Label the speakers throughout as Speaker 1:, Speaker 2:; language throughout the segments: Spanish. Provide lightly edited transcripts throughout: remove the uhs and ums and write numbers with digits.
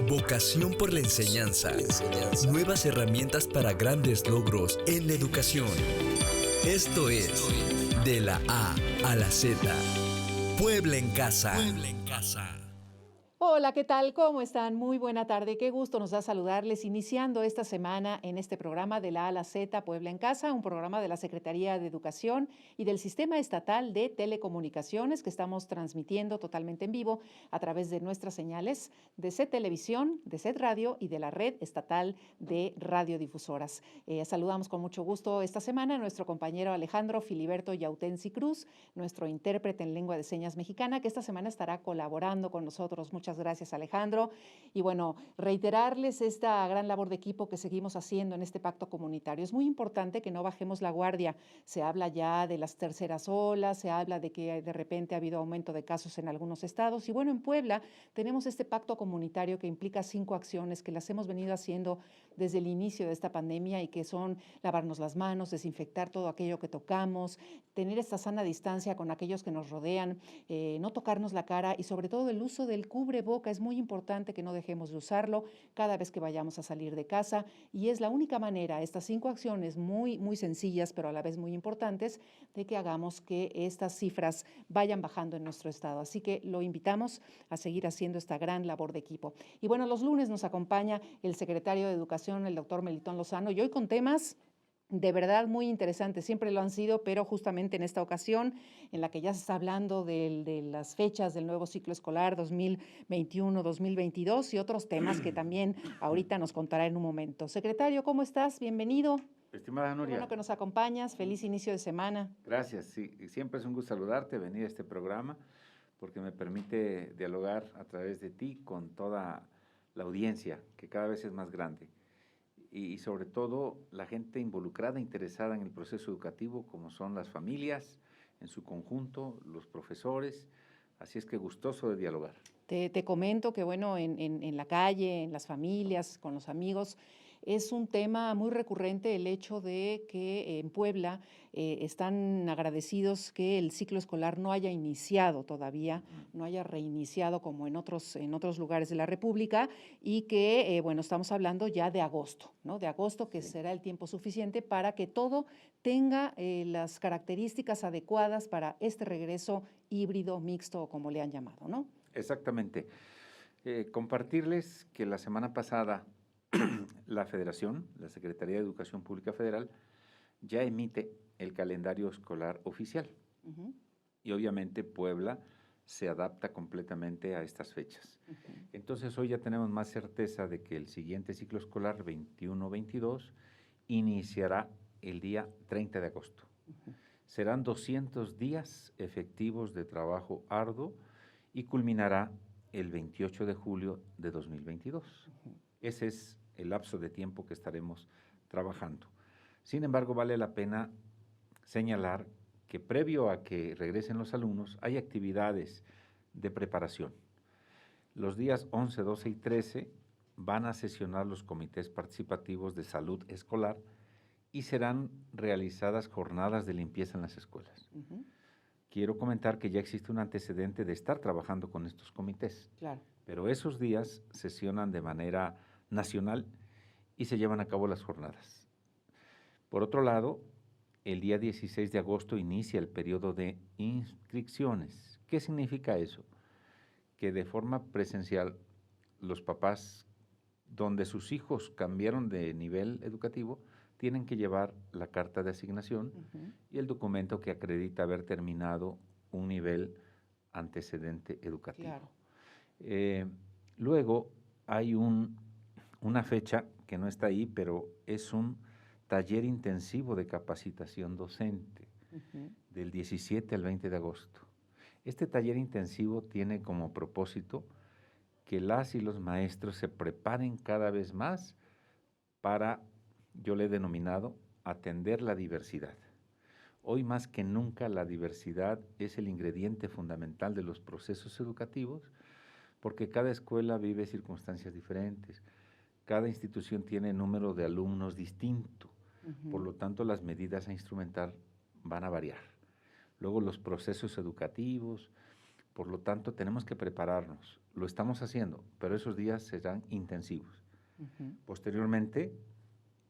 Speaker 1: Vocación por la enseñanza. Nuevas herramientas para grandes logros en la educación. Esto es De la A a la Z. Puebla en Casa. Puebla en Casa.
Speaker 2: Hola, ¿qué tal? ¿Cómo están? Muy buena tarde. Qué gusto nos da saludarles iniciando esta semana en este programa de la A a la Z Puebla en Casa, un programa de la Secretaría de Educación y del Sistema Estatal de Telecomunicaciones que estamos transmitiendo totalmente en vivo a través de nuestras señales de CET Televisión, de CET Radio y de la Red Estatal de Radiodifusoras. Saludamos con mucho gusto esta semana a nuestro compañero Alejandro Filiberto Yautensi Cruz, nuestro intérprete en lengua de señas mexicana, que esta semana estará colaborando con nosotros. Muchas gracias, Alejandro. Y bueno, reiterarles esta gran labor de equipo que seguimos haciendo en este pacto comunitario. Es muy importante que no bajemos la guardia. Se habla ya de las terceras olas, se habla de que de repente ha habido aumento de casos en algunos estados. Y bueno, en Puebla tenemos este pacto comunitario que implica 5 acciones que las hemos venido haciendo desde el inicio de esta pandemia y que son lavarnos las manos, desinfectar todo aquello que tocamos, tener esta sana distancia con aquellos que nos rodean, no tocarnos la cara y sobre todo el uso del cubreboca. Es muy importante que no dejemos de usarlo cada vez que vayamos a salir de casa y es la única manera, estas 5 acciones muy sencillas pero a la vez muy importantes, de que hagamos que estas cifras vayan bajando en nuestro estado. Así que lo invitamos a seguir haciendo esta gran labor de equipo. Y bueno, los lunes nos acompaña el secretario de Educación, el doctor Melitón Lozano, y hoy con temas de verdad muy interesantes, siempre lo han sido, pero justamente en esta ocasión, en la que ya se está hablando de las fechas del nuevo ciclo escolar 2021-2022 y otros temas que también ahorita nos contará en un momento. Secretario, ¿cómo estás? Bienvenido.
Speaker 3: Estimada Nuria.
Speaker 2: Qué bueno que nos acompañas. Feliz inicio de semana.
Speaker 3: Gracias, sí. Siempre es un gusto saludarte, venir a este programa, porque me permite dialogar a través de ti con toda la audiencia, que cada vez es más grande. Y sobre todo la gente involucrada, interesada en el proceso educativo, como son las familias en su conjunto, los profesores. Así es que gustoso de dialogar.
Speaker 2: Te comento que, bueno, en la calle, en las familias, con los amigos, es un tema muy recurrente el hecho de que en Puebla están agradecidos que el ciclo escolar no haya iniciado todavía, no haya reiniciado como en otros lugares de la República y que, bueno, estamos hablando ya de agosto, ¿no? De agosto, que será el tiempo suficiente para que todo tenga las características adecuadas para este regreso híbrido, mixto, como le han llamado, ¿no?
Speaker 3: Exactamente. Compartirles que la semana pasada la Federación, la Secretaría de Educación Pública Federal, ya emite el calendario escolar oficial. Y obviamente Puebla se adapta completamente a estas fechas. Entonces hoy ya tenemos más certeza de que el siguiente ciclo escolar 21-22 iniciará el día 30 de agosto. Serán 200 días efectivos de trabajo arduo y culminará el 28 de julio de 2022. Ese es el lapso de tiempo que estaremos trabajando. Sin embargo, vale la pena señalar que previo a que regresen los alumnos, hay actividades de preparación. Los días 11, 12 y 13 van a sesionar los comités participativos de salud escolar y serán realizadas jornadas de limpieza en las escuelas. Quiero comentar que ya existe un antecedente de estar trabajando con estos comités.
Speaker 2: Claro.
Speaker 3: Pero esos días sesionan de manera nacional y se llevan a cabo las jornadas. Por otro lado, el día 16 de agosto inicia el periodo de inscripciones. ¿Qué significa eso? Que de forma presencial los papás, donde sus hijos cambiaron de nivel educativo, tienen que llevar la carta de asignación y el documento que acredita haber terminado un nivel antecedente educativo.
Speaker 2: Claro.
Speaker 3: Luego hay una fecha que no está ahí, pero es un taller intensivo de capacitación docente del 17 al 20 de agosto. Este taller intensivo tiene como propósito que las y los maestros se preparen cada vez más para, yo le he denominado, atender la diversidad. Hoy más que nunca la diversidad es el ingrediente fundamental de los procesos educativos, porque cada escuela vive circunstancias diferentes, cada institución tiene número de alumnos distinto, por lo tanto las medidas a instrumentar van a variar. Luego los procesos educativos, Por lo tanto, tenemos que prepararnos. Lo estamos haciendo, pero esos días serán intensivos. Posteriormente,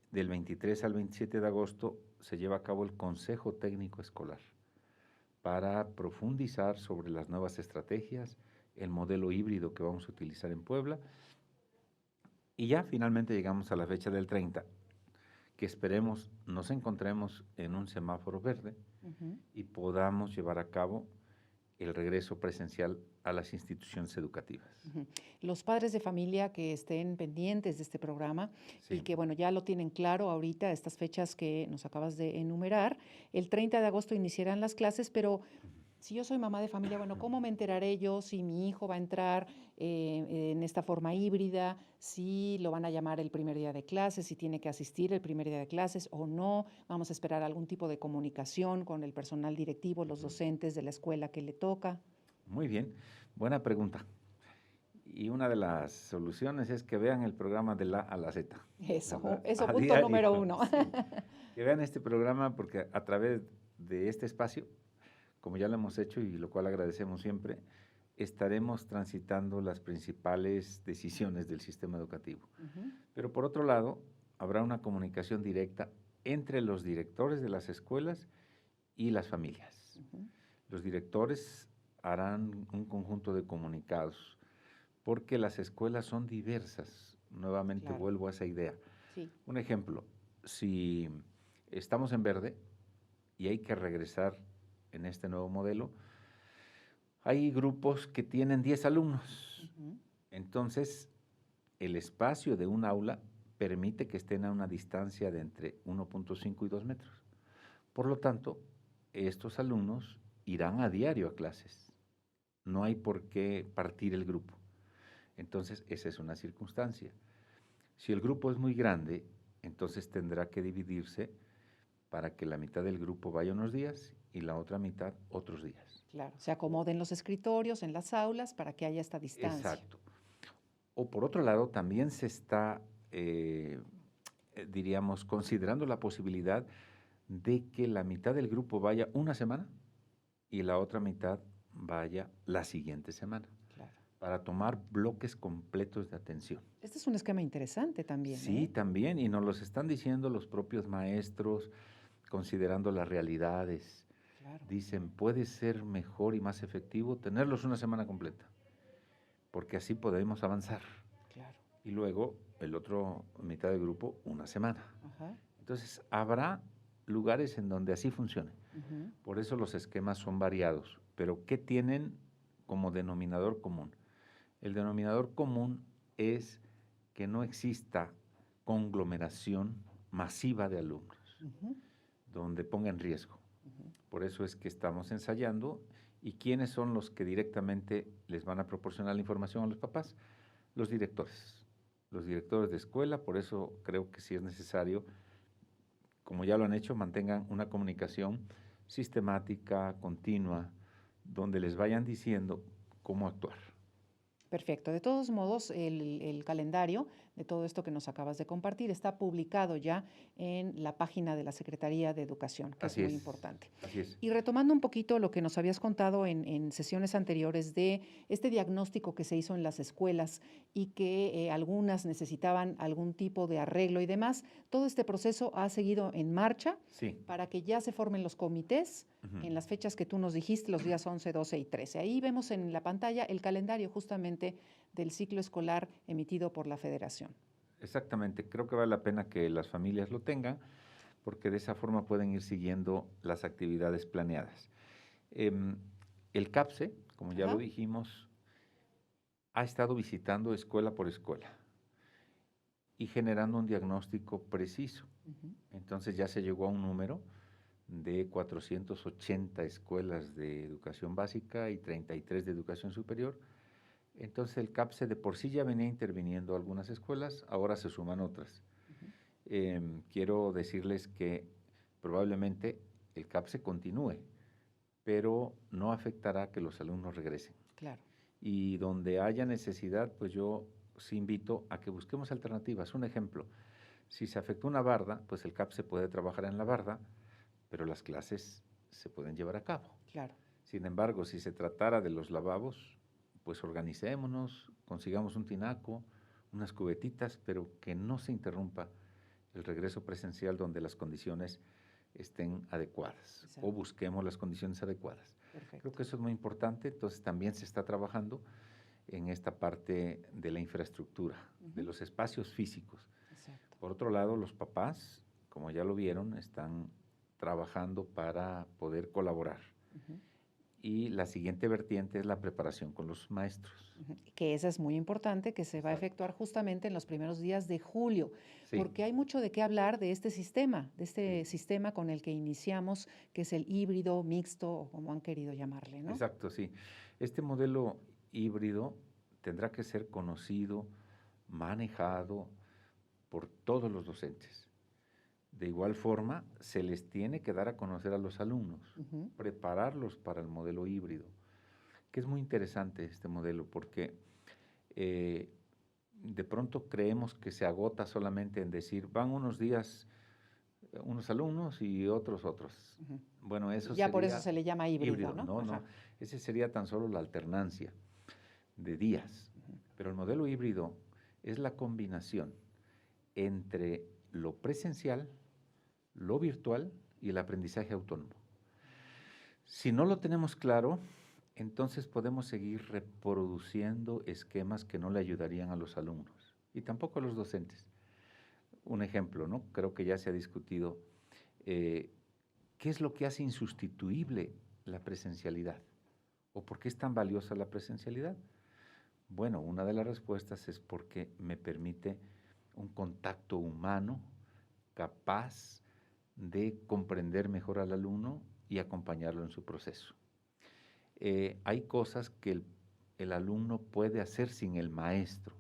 Speaker 3: del 23 al 27 de agosto, se lleva a cabo el Consejo Técnico Escolar para profundizar sobre las nuevas estrategias, el modelo híbrido que vamos a utilizar en Puebla. Y ya finalmente llegamos a la fecha del 30, que esperemos nos encontremos en un semáforo verde y podamos llevar a cabo el regreso presencial a las instituciones educativas.
Speaker 2: Los padres de familia que estén pendientes de este programa
Speaker 3: Sí.
Speaker 2: y que, bueno, ya lo tienen claro ahorita, estas fechas que nos acabas de enumerar, el 30 de agosto iniciarán las clases, pero si yo soy mamá de familia, bueno, ¿cómo me enteraré yo si mi hijo va a entrar en esta forma híbrida, si lo van a llamar el primer día de clases, si tiene que asistir el primer día de clases o no? Vamos a esperar algún tipo de comunicación con el personal directivo, los docentes de la escuela que le toca.
Speaker 3: Muy bien, buena pregunta. Y una de las soluciones es que vean el programa de la A a la Z.
Speaker 2: Eso,
Speaker 3: ¿Verdad?
Speaker 2: eso
Speaker 3: A
Speaker 2: punto
Speaker 3: diario,
Speaker 2: número 1.
Speaker 3: sí. Que vean este programa porque a través de este espacio, como ya lo hemos hecho y lo cual agradecemos siempre, estaremos transitando las principales decisiones del sistema educativo. Pero por otro lado, habrá una comunicación directa entre los directores de las escuelas y las familias. Los directores harán un conjunto de comunicados, porque las escuelas son diversas. Nuevamente
Speaker 2: Claro.
Speaker 3: vuelvo a esa idea.
Speaker 2: Sí.
Speaker 3: Un ejemplo, si estamos en verde y hay que regresar en este nuevo modelo, hay grupos que tienen 10 alumnos. Entonces, el espacio de un aula permite que estén a una distancia de entre 1.5 y 2 metros. Por lo tanto, estos alumnos irán a diario a clases. No hay por qué partir el grupo. Entonces, esa es una circunstancia. Si el grupo es muy grande, entonces tendrá que dividirse para que la mitad del grupo vaya unos días y la otra mitad otros días.
Speaker 2: Claro, se acomoden los escritorios en las aulas para que haya esta distancia.
Speaker 3: Exacto. O por otro lado, también se está, diríamos, considerando la posibilidad de que la mitad del grupo vaya una semana y la otra mitad vaya la siguiente semana.
Speaker 2: Claro.
Speaker 3: Para tomar bloques completos de atención.
Speaker 2: Este es un esquema interesante también.
Speaker 3: Sí, también, y nos los están diciendo los propios maestros, considerando las realidades.
Speaker 2: Claro.
Speaker 3: Dicen, puede ser mejor y más efectivo tenerlos una semana completa, porque así podemos avanzar.
Speaker 2: Claro.
Speaker 3: Y luego, el otro mitad del grupo, una semana.
Speaker 2: Ajá.
Speaker 3: Entonces, habrá lugares en donde así funcione. Por eso los esquemas son variados. Pero, ¿qué tienen como denominador común? El denominador común es que no exista conglomeración masiva de alumnos, donde ponga en riesgo. Por eso es que estamos ensayando. ¿Y quiénes son los que directamente les van a proporcionar la información a los papás? Los directores de escuela. Por eso creo que sí es necesario, como ya lo han hecho, mantengan una comunicación sistemática, continua, donde les vayan diciendo cómo actuar.
Speaker 2: Perfecto. De todos modos, el calendario de todo esto que nos acabas de compartir está publicado ya en la página de la Secretaría de Educación, que es muy importante.
Speaker 3: Así es.
Speaker 2: Y retomando un poquito lo que nos habías contado en sesiones anteriores de este diagnóstico que se hizo en las escuelas y que algunas necesitaban algún tipo de arreglo y demás, todo este proceso ha seguido en marcha para que ya se formen los comités en las fechas que tú nos dijiste, los días 11, 12 y 13. Ahí vemos en la pantalla el calendario justamente del ciclo escolar emitido por la Federación.
Speaker 3: Exactamente, creo que vale la pena que las familias lo tengan, porque de esa forma pueden ir siguiendo las actividades planeadas. El CAPSE, como ya lo dijimos, ha estado visitando escuela por escuela y generando un diagnóstico preciso. Entonces ya se llegó a un número de 480 escuelas de educación básica y 33 de educación superior. Entonces el CAPSE de por sí ya venía interviniendo algunas escuelas, ahora se suman otras. Quiero decirles que probablemente el CAPSE continúe, pero no afectará que los alumnos regresen.
Speaker 2: Claro.
Speaker 3: Y donde haya necesidad, pues yo sí invito a que busquemos alternativas. Un ejemplo, si se afectó una barda, pues el CAPSE puede trabajar en la barda, pero las clases se pueden llevar a cabo.
Speaker 2: Claro.
Speaker 3: Sin embargo, si se tratara de los lavabos, pues organicémonos, consigamos un tinaco, unas cubetitas, pero que no se interrumpa el regreso presencial donde las condiciones estén adecuadas.
Speaker 2: Exacto.
Speaker 3: O busquemos las condiciones adecuadas.
Speaker 2: Perfecto.
Speaker 3: Creo que eso es muy importante, entonces también se está trabajando en esta parte de la infraestructura, de los espacios físicos.
Speaker 2: Exacto.
Speaker 3: Por otro lado, los papás, como ya lo vieron, están trabajando para poder colaborar. Y la siguiente vertiente es la preparación con los maestros.
Speaker 2: Que esa es muy importante, que se va a
Speaker 3: Exacto.
Speaker 2: efectuar justamente en los primeros días de julio,
Speaker 3: Sí.
Speaker 2: porque hay mucho de qué hablar de este sistema con el que iniciamos, que es el híbrido, mixto, o como han querido llamarle, ¿no?
Speaker 3: Exacto, sí. Este modelo híbrido tendrá que ser conocido, manejado por todos los docentes. De igual forma, se les tiene que dar a conocer a los alumnos, prepararlos para el modelo híbrido, que es muy interesante este modelo porque de pronto creemos que se agota solamente en decir, van unos días unos alumnos y otros. Bueno, eso
Speaker 2: Ya
Speaker 3: sería
Speaker 2: por eso se le llama híbrido, ¿no?
Speaker 3: No, ese sería tan solo la alternancia de días. Pero el modelo híbrido es la combinación entre lo presencial, lo virtual y el aprendizaje autónomo. Si no lo tenemos claro, entonces podemos seguir reproduciendo esquemas que no le ayudarían a los alumnos y tampoco a los docentes. Un ejemplo, ¿no? Creo que ya se ha discutido, ¿qué es lo que hace insustituible la presencialidad? ¿O por qué es tan valiosa la presencialidad? Bueno, una de las respuestas es porque me permite un contacto humano capaz de comprender mejor al alumno y acompañarlo en su proceso. Hay cosas que el alumno puede hacer sin el maestro.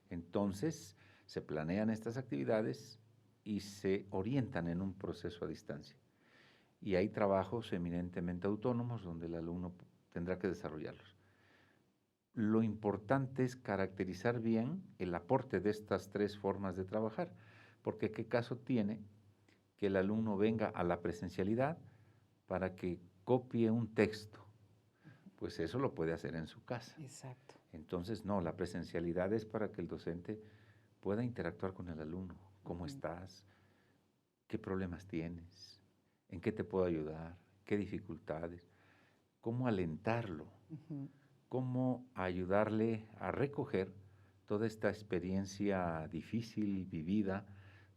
Speaker 3: Entonces, se planean estas actividades y se orientan en un proceso a distancia. Y hay trabajos eminentemente autónomos donde el alumno tendrá que desarrollarlos. Lo importante es caracterizar bien el aporte de estas tres formas de trabajar, porque qué caso tiene que el alumno venga a la presencialidad para que copie un texto. Pues eso lo puede hacer en su casa.
Speaker 2: Exacto.
Speaker 3: Entonces, no, la presencialidad es para que el docente pueda interactuar con el alumno. ¿Cómo estás? ¿Qué problemas tienes? ¿En qué te puedo ayudar? ¿Qué dificultades? ¿Cómo alentarlo? ¿Cómo ayudarle a recoger toda esta experiencia difícil vivida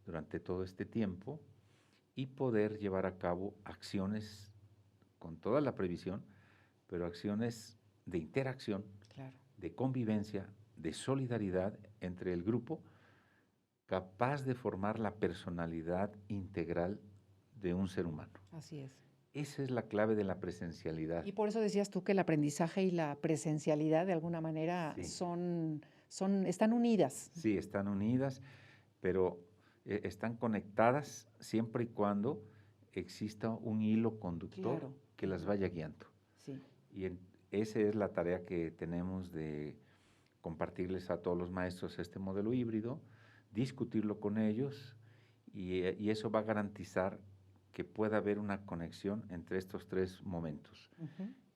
Speaker 3: durante todo este tiempo y poder llevar a cabo acciones con toda la previsión, pero acciones de interacción,
Speaker 2: Claro.
Speaker 3: de convivencia, de solidaridad entre el grupo, capaz de formar la personalidad integral de un ser humano?
Speaker 2: Así es.
Speaker 3: Esa es la clave de la presencialidad.
Speaker 2: Y por eso decías tú que el aprendizaje y la presencialidad de alguna manera
Speaker 3: Sí.
Speaker 2: están unidas.
Speaker 3: Sí, están unidas, pero están conectadas siempre y cuando exista un hilo conductor
Speaker 2: Claro.
Speaker 3: que las vaya guiando.
Speaker 2: Sí.
Speaker 3: Y esa es la tarea que tenemos de compartirles a todos los maestros este modelo híbrido, discutirlo con ellos y eso va a garantizar que pueda haber una conexión entre estos tres momentos,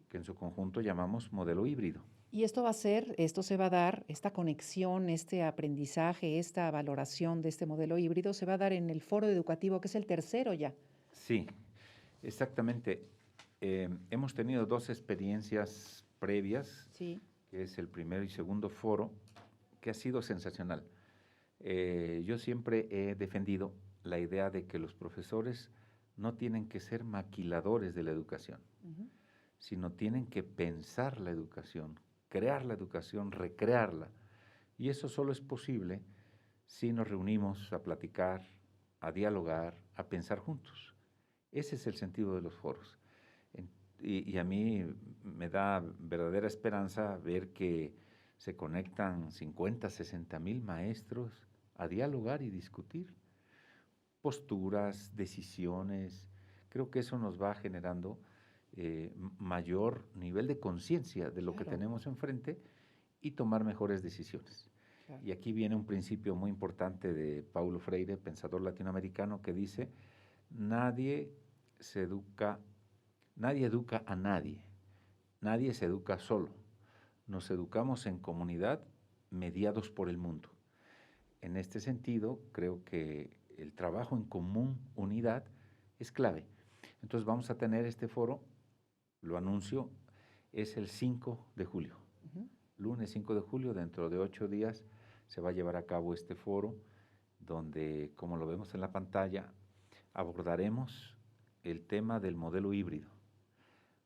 Speaker 3: que en su conjunto llamamos modelo híbrido.
Speaker 2: Y esto se va a dar, esta conexión, este aprendizaje, esta valoración de este modelo híbrido se va a dar en el foro educativo, que es el tercero ya.
Speaker 3: Sí, exactamente. Hemos tenido dos experiencias previas,
Speaker 2: Sí.
Speaker 3: que es el primero y segundo foro, que ha sido sensacional. Yo siempre he defendido la idea de que los profesores no tienen que ser maquiladores de la educación, sino tienen que pensar la educación, crear la educación, recrearla. Y eso solo es posible si nos reunimos a platicar, a dialogar, a pensar juntos. Ese es el sentido de los foros. Y a mí me da verdadera esperanza ver que se conectan 50, 60,000 maestros a dialogar y discutir posturas, decisiones. Creo que eso nos va generando mayor nivel de conciencia de lo que tenemos enfrente y tomar mejores decisiones. Claro. Y aquí viene un principio muy importante de Paulo Freire, pensador latinoamericano, que dice: nadie educa a nadie, nadie se educa solo, nos educamos en comunidad, mediados por el mundo. En este sentido, creo que el trabajo en común, unidad, es clave. Entonces vamos a tener este foro, lo anuncio, es el 5 de julio. Lunes 5 de julio, dentro de 8 días, se va a llevar a cabo este foro, donde, como lo vemos en la pantalla, abordaremos el tema del modelo híbrido.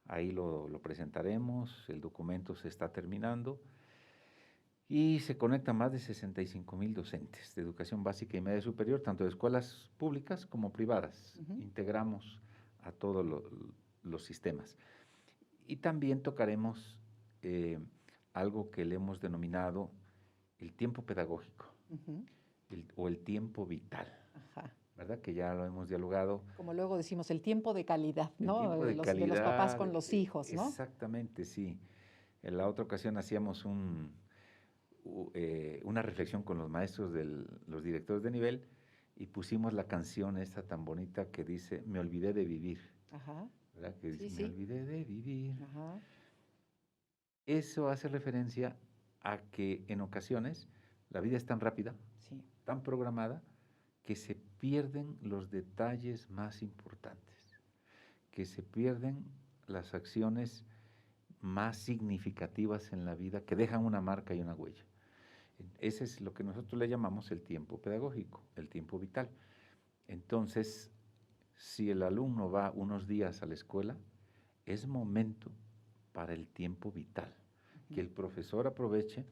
Speaker 3: Ahí lo presentaremos, el documento se está terminando y se conectan más de 65,000 docentes de educación básica y media superior, tanto de escuelas públicas como privadas. Integramos a todos los sistemas. Y también tocaremos algo que le hemos denominado el tiempo pedagógico o el tiempo vital. Ajá. ¿Verdad? Que ya lo hemos dialogado.
Speaker 2: Como luego decimos, el tiempo de calidad, ¿no?
Speaker 3: El tiempo de calidad,
Speaker 2: de los papás con los hijos, ¿no?
Speaker 3: Exactamente, sí. En la otra ocasión hacíamos una reflexión con los maestros, los directores de nivel, y pusimos la canción esta tan bonita que dice, me olvidé de vivir. Ajá. ¿Verdad? Que dice, me olvidé de vivir. Ajá. Eso hace referencia a que en ocasiones la vida es tan rápida, tan programada, que se pierden los detalles más importantes, que se pierden las acciones más significativas en la vida, que dejan una marca y una huella. Ese es lo que nosotros le llamamos el tiempo pedagógico, el tiempo vital. Entonces, si el alumno va unos días a la escuela, es momento para el tiempo vital, que el profesor aproveche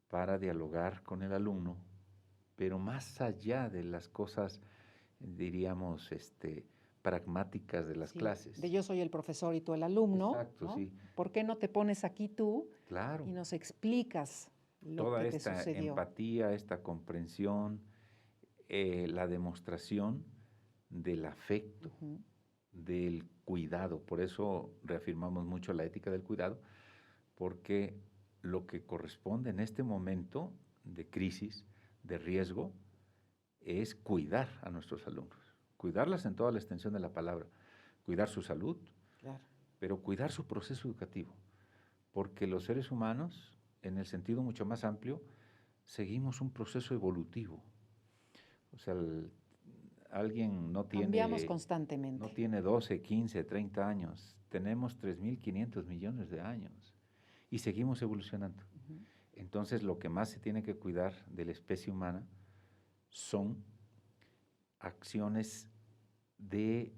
Speaker 3: para dialogar con el alumno, pero más allá de las cosas, diríamos, pragmáticas de las clases.
Speaker 2: De yo soy el profesor y tú el alumno.
Speaker 3: Exacto, ¿no? Sí.
Speaker 2: ¿Por qué no te pones aquí tú y nos explicas lo que te sucedió?
Speaker 3: Toda esta empatía, esta comprensión, la demostración del afecto, del cuidado. Por eso reafirmamos mucho la ética del cuidado, porque lo que corresponde en este momento de crisis, de riesgo, es cuidar a nuestros alumnos, cuidarlas en toda la extensión de la palabra, cuidar su salud, pero cuidar su proceso educativo, porque los seres humanos, en el sentido mucho más amplio, seguimos un proceso evolutivo. O sea, alguien no tiene...
Speaker 2: Cambiamos constantemente.
Speaker 3: No tiene 12, 15, 30 años, tenemos 3.500 millones de años y seguimos evolucionando. Entonces, lo que más se tiene que cuidar de la especie humana son acciones de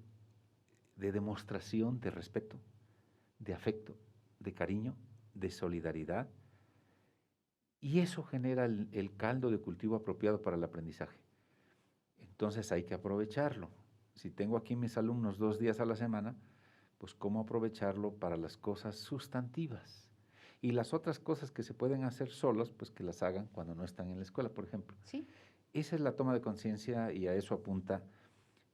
Speaker 3: demostración de respeto, de afecto, de cariño, de solidaridad, y eso genera el caldo de cultivo apropiado para el aprendizaje. Entonces hay que aprovecharlo. Si tengo aquí mis alumnos 2 días a la semana, pues cómo aprovecharlo para las cosas sustantivas. Y las otras cosas que se pueden hacer solos, pues que las hagan cuando no están en la escuela, por ejemplo.
Speaker 2: Sí.
Speaker 3: Esa es la toma de conciencia y a eso apunta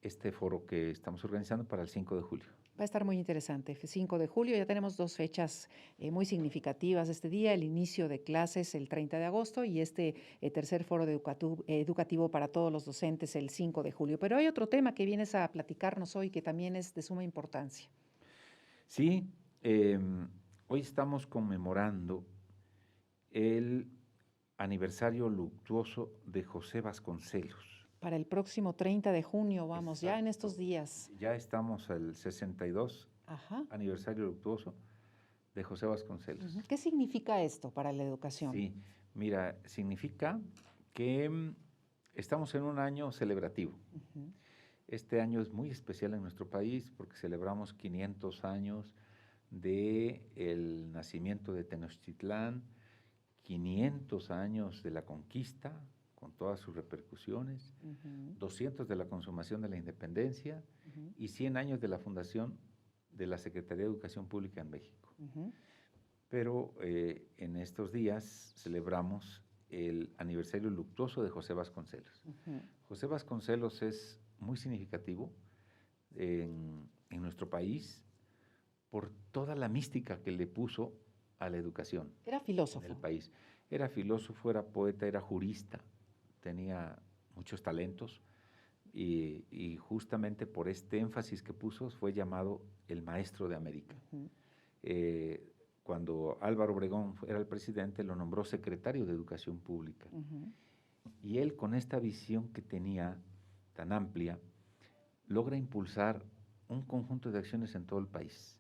Speaker 3: este foro que estamos organizando para el 5 de julio.
Speaker 2: Va a estar muy interesante. 5 de julio, ya tenemos 2 fechas muy significativas este día, el inicio de clases el 30 de agosto y este tercer foro educativo para todos los docentes el 5 de julio. Pero hay otro tema que vienes a platicarnos hoy que también es de suma importancia.
Speaker 3: Sí, hoy estamos conmemorando el aniversario luctuoso de José Vasconcelos.
Speaker 2: Para el próximo 30 de junio, vamos, exacto, ya en estos días.
Speaker 3: Ya estamos al 62 aniversario luctuoso de José Vasconcelos.
Speaker 2: ¿Qué significa esto para la educación?
Speaker 3: Sí, mira, significa que estamos en un año celebrativo. Este año es muy especial en nuestro país porque celebramos 500 años del nacimiento de Tenochtitlán, 500 años de la conquista, con todas sus repercusiones, 200 de la consumación de la independencia y 100 años de la fundación de la Secretaría de Educación Pública en México. Pero en estos días celebramos el aniversario luctuoso de José Vasconcelos. José Vasconcelos es muy significativo en nuestro país por toda la mística que le puso a la educación.
Speaker 2: Era filósofo.
Speaker 3: En el país. Era filósofo, era poeta, era jurista, tenía muchos talentos y justamente por este énfasis que puso fue llamado el maestro de América. Cuando Álvaro Obregón era el presidente, lo nombró secretario de Educación Pública. Y él, con esta visión que tenía tan amplia, logra impulsar un conjunto de acciones en todo el país.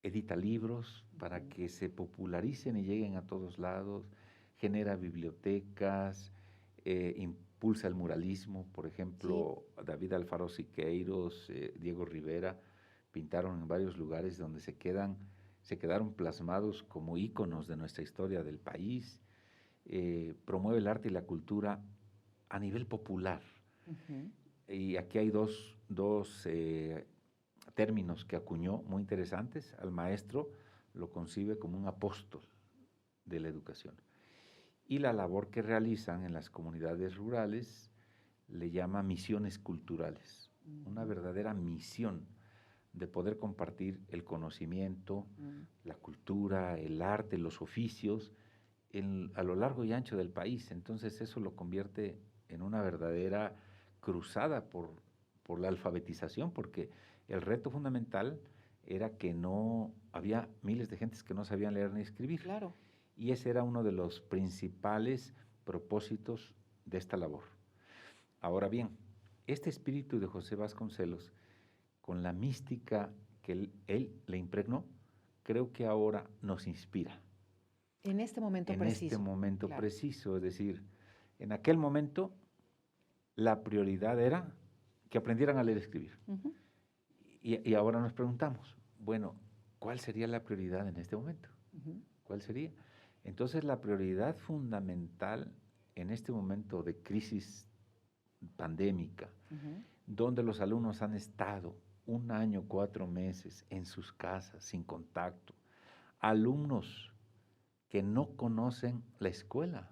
Speaker 3: Edita libros para que se popularecen y lleguen a todos lados, genera bibliotecas, impulsa el muralismo, por ejemplo, sí. David Alfaro Siqueiros, Diego Rivera, pintaron en varios lugares donde se quedaron plasmados como íconos de nuestra historia del país. Promueve el arte y la cultura a nivel popular. Y aquí hay dos términos que acuñó muy interesantes. Al maestro lo concibe como un apóstol de la educación. Y la labor que realizan en las comunidades rurales le llama misiones culturales. Una verdadera misión de poder compartir el conocimiento, la cultura, el arte, los oficios, a lo largo y ancho del país. Entonces eso lo convierte en una verdadera cruzada por la alfabetización, porque el reto fundamental era que había miles de gentes que no sabían leer ni escribir.
Speaker 2: Claro.
Speaker 3: Y ese era uno de los principales propósitos de esta labor. Ahora bien, este espíritu de José Vasconcelos, con la mística que él le impregnó, creo que ahora nos inspira.
Speaker 2: En este momento preciso.
Speaker 3: En este momento preciso, es decir, en aquel momento la prioridad era que aprendieran a leer y escribir. Y ahora nos preguntamos, bueno, ¿cuál sería la prioridad en este momento? ¿Cuál sería? Entonces, la prioridad fundamental en este momento de crisis pandémica, donde los alumnos han estado 1 año, 4 meses en sus casas, sin contacto, alumnos que no conocen la escuela,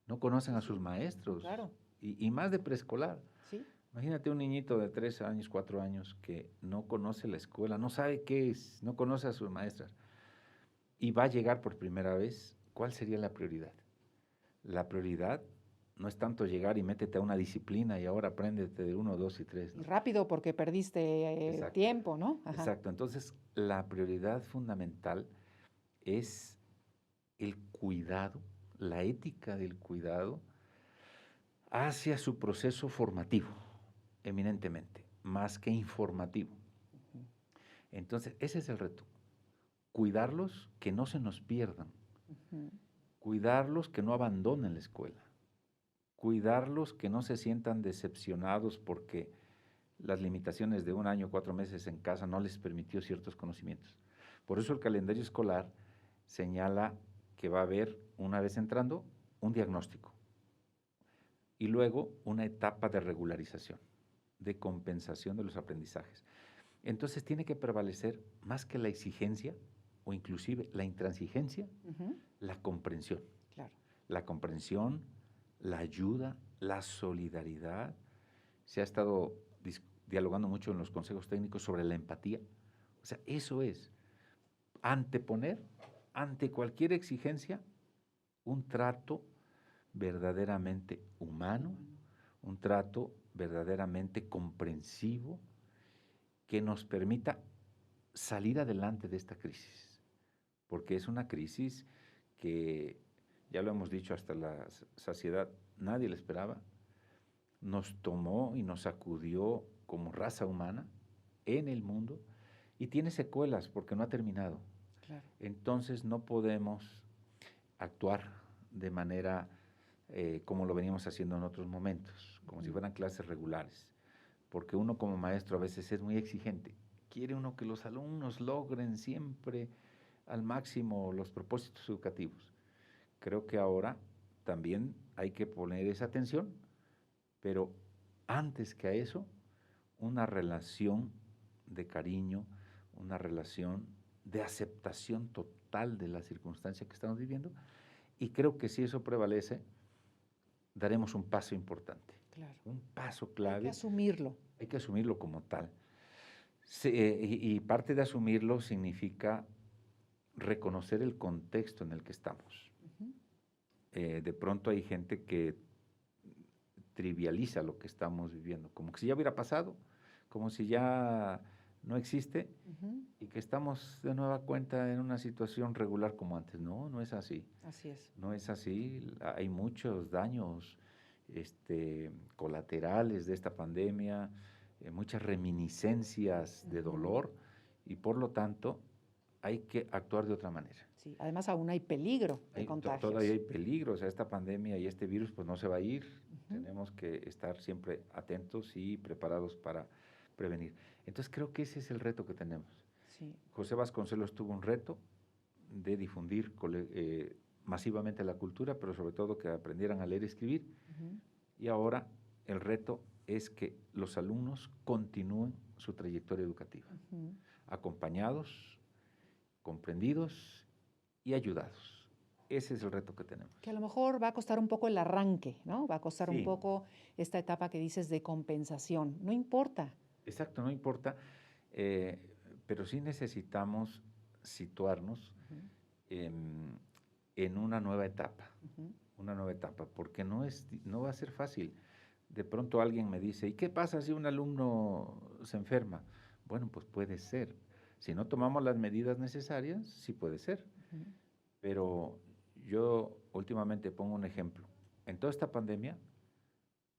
Speaker 3: no conocen a sus maestros,
Speaker 2: claro.
Speaker 3: y más de preescolar.
Speaker 2: Sí.
Speaker 3: Imagínate un niñito de 3 años, 4 años que no conoce la escuela, no sabe qué es, no conoce a sus maestras, y va a llegar por primera vez. ¿Cuál sería la prioridad? La prioridad no es tanto llegar y métete a una disciplina y ahora apréndete de 1, 2 y 3. ¿no?
Speaker 2: Y rápido porque perdiste tiempo, ¿no?
Speaker 3: Ajá. Exacto. Entonces, la prioridad fundamental es el cuidado, la ética del cuidado hacia su proceso formativo, eminentemente, más que informativo. Entonces, ese es el reto. Cuidarlos, que no se nos pierdan. Cuidarlos, que no abandonen la escuela. Cuidarlos, que no se sientan decepcionados porque las limitaciones de 1 año, 4 meses en casa no les permitió ciertos conocimientos. Por eso el calendario escolar señala que va a haber, una vez entrando, un diagnóstico y luego una etapa de regularización, de compensación de los aprendizajes. Entonces tiene que prevalecer más que la exigencia o inclusive la intransigencia, la comprensión.
Speaker 2: Claro.
Speaker 3: La comprensión, la ayuda, la solidaridad. Se ha estado dialogando mucho en los consejos técnicos sobre la empatía. O sea, eso es anteponer ante cualquier exigencia un trato verdaderamente humano, un trato verdaderamente comprensivo que nos permita salir adelante de esta crisis. Porque es una crisis que, ya lo hemos dicho hasta la saciedad, nadie la esperaba. Nos tomó y nos sacudió como raza humana en el mundo y tiene secuelas porque no ha terminado.
Speaker 2: Claro.
Speaker 3: Entonces no podemos actuar de manera como lo veníamos haciendo en otros momentos, como si fueran clases regulares, porque uno como maestro a veces es muy exigente. Quiere uno que los alumnos logren siempre al máximo los propósitos educativos. Creo que ahora también hay que poner esa atención, pero antes que a eso, una relación de cariño, una relación de aceptación total de la circunstancia que estamos viviendo, y creo que si eso prevalece, daremos un paso importante.
Speaker 2: Claro.
Speaker 3: Un paso clave.
Speaker 2: Hay que asumirlo.
Speaker 3: Hay que asumirlo como tal. Y parte de asumirlo significa reconocer el contexto en el que estamos. De pronto hay gente que trivializa lo que estamos viviendo, como que si ya hubiera pasado, como si ya no existe y que estamos de nueva cuenta en una situación regular como antes. No, no es así.
Speaker 2: Así es.
Speaker 3: No es así. Hay muchos daños colaterales de esta pandemia, muchas reminiscencias de dolor y por lo tanto hay que actuar de otra manera.
Speaker 2: Sí, además aún hay peligro de contagios.
Speaker 3: Todavía hay peligro, o sea, esta pandemia y este virus pues no se va a ir. Tenemos que estar siempre atentos y preparados para prevenir. Entonces creo que ese es el reto que tenemos.
Speaker 2: Sí.
Speaker 3: José Vasconcelos tuvo un reto de difundir masivamente la cultura, pero sobre todo que aprendieran a leer y escribir. Y ahora el reto es que los alumnos continúen su trayectoria educativa, acompañados, comprendidos y ayudados. Ese es el reto que tenemos.
Speaker 2: Que a lo mejor va a costar un poco el arranque, ¿no? Va a costar
Speaker 3: Sí.
Speaker 2: un poco esta etapa que dices de compensación. No importa.
Speaker 3: Exacto, no importa, pero sí necesitamos situarnos en una nueva etapa, porque no va a ser fácil. De pronto alguien me dice, ¿y qué pasa si un alumno se enferma? Bueno, pues puede ser. Si no tomamos las medidas necesarias, sí puede ser. Pero yo últimamente pongo un ejemplo. En toda esta pandemia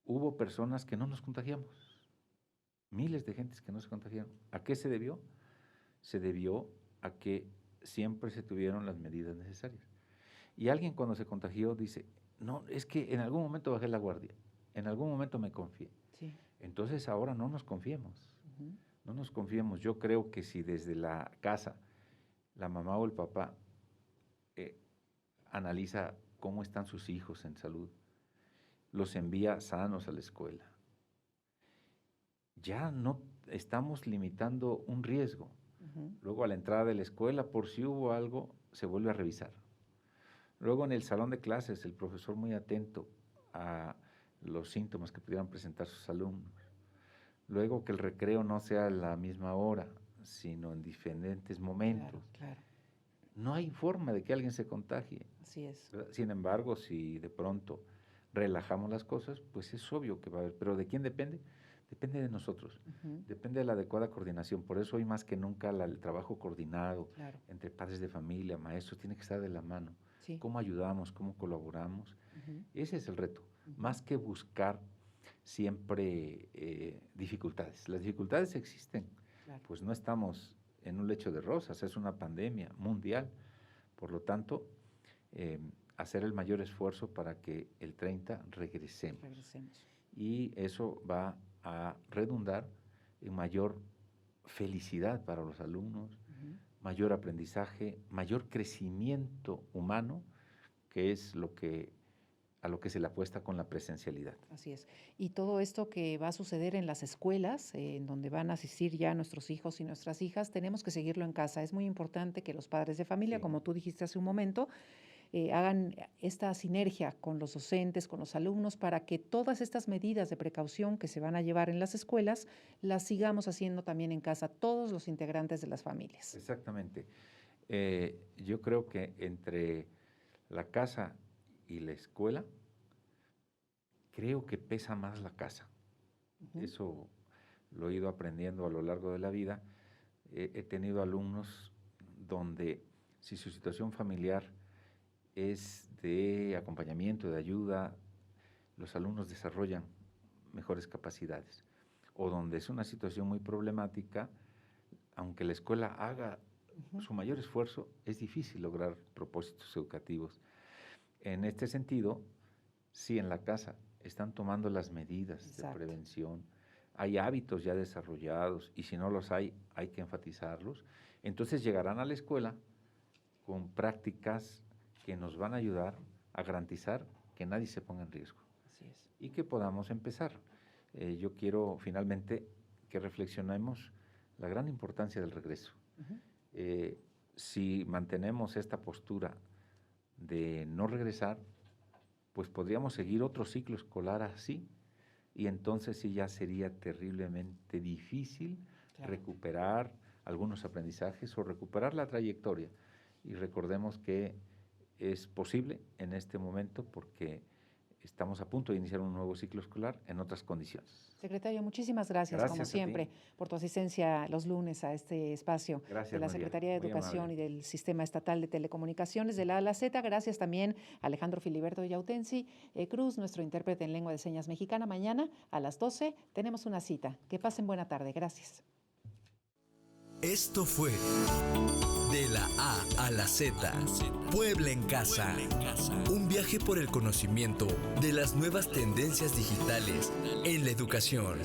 Speaker 3: hubo personas que no nos contagiamos. Miles de gentes que no se contagiaron. ¿A qué se debió? Se debió a que siempre se tuvieron las medidas necesarias. Y alguien cuando se contagió dice, no, es que en algún momento bajé la guardia, en algún momento me confié.
Speaker 2: Sí.
Speaker 3: Entonces ahora no nos confiemos, no nos confiemos. Yo creo que si desde la casa la mamá o el papá analiza cómo están sus hijos en salud, los envía sanos a la escuela, ya no estamos limitando un riesgo. Luego a la entrada de la escuela, por si hubo algo, se vuelve a revisar. Luego en el salón de clases, el profesor muy atento a los síntomas que pudieran presentar sus alumnos. Luego que el recreo no sea a la misma hora, sino en diferentes momentos.
Speaker 2: Claro.
Speaker 3: No hay forma de que alguien se contagie.
Speaker 2: Así es.
Speaker 3: ¿Verdad? Sin embargo, si de pronto relajamos las cosas, pues es obvio que va a haber. ¿Pero de quién depende? Depende de nosotros, depende de la adecuada coordinación. Por eso hoy más que nunca el trabajo coordinado entre padres de familia, maestros, tiene que estar de la mano.
Speaker 2: Sí.
Speaker 3: ¿Cómo ayudamos? ¿Cómo colaboramos? Ese es el reto, más que buscar siempre dificultades. Las dificultades existen, pues no estamos en un lecho de rosas, es una pandemia mundial. Por lo tanto, hacer el mayor esfuerzo para que el 30 regresemos. Y eso va a redundar en mayor felicidad para los alumnos, mayor aprendizaje, mayor crecimiento humano, que es a lo que se le apuesta con la presencialidad.
Speaker 2: Así es. Y todo esto que va a suceder en las escuelas, en donde van a asistir ya nuestros hijos y nuestras hijas, tenemos que seguirlo en casa. Es muy importante que los padres de familia, como tú dijiste hace un momento, hagan esta sinergia con los docentes, con los alumnos, para que todas estas medidas de precaución que se van a llevar en las escuelas, las sigamos haciendo también en casa, todos los integrantes de las familias.
Speaker 3: Exactamente. Yo creo que entre la casa y la escuela, creo que pesa más la casa. Eso lo he ido aprendiendo a lo largo de la vida. He tenido alumnos donde si su situación familiar es de acompañamiento, de ayuda, los alumnos desarrollan mejores capacidades. O donde es una situación muy problemática, aunque la escuela haga su mayor esfuerzo, es difícil lograr propósitos educativos. En este sentido, si en la casa están tomando las medidas de prevención, hay hábitos ya desarrollados y si no los hay que enfatizarlos, entonces llegarán a la escuela con prácticas que nos van a ayudar a garantizar que nadie se ponga en riesgo.
Speaker 2: Así es.
Speaker 3: Y que podamos empezar. Yo quiero finalmente que reflexionemos la gran importancia del regreso. Si mantenemos esta postura de no regresar, pues podríamos seguir otro ciclo escolar así, y entonces sí ya sería terriblemente difícil recuperar algunos aprendizajes o recuperar la trayectoria. Y recordemos que es posible en este momento porque estamos a punto de iniciar un nuevo ciclo escolar en otras condiciones.
Speaker 2: Secretario, muchísimas gracias como siempre, por tu asistencia los lunes a este espacio de la Secretaría de Educación y del Sistema Estatal de Telecomunicaciones de la A a la Z. Gracias también a Alejandro Filiberto Yautensi Cruz, nuestro intérprete en lengua de señas mexicana. Mañana a las 12 tenemos una cita. Que pasen buena tarde. Gracias.
Speaker 1: Esto fue De la A a la Z, Puebla en Casa. Un viaje por el conocimiento de las nuevas tendencias digitales en la educación.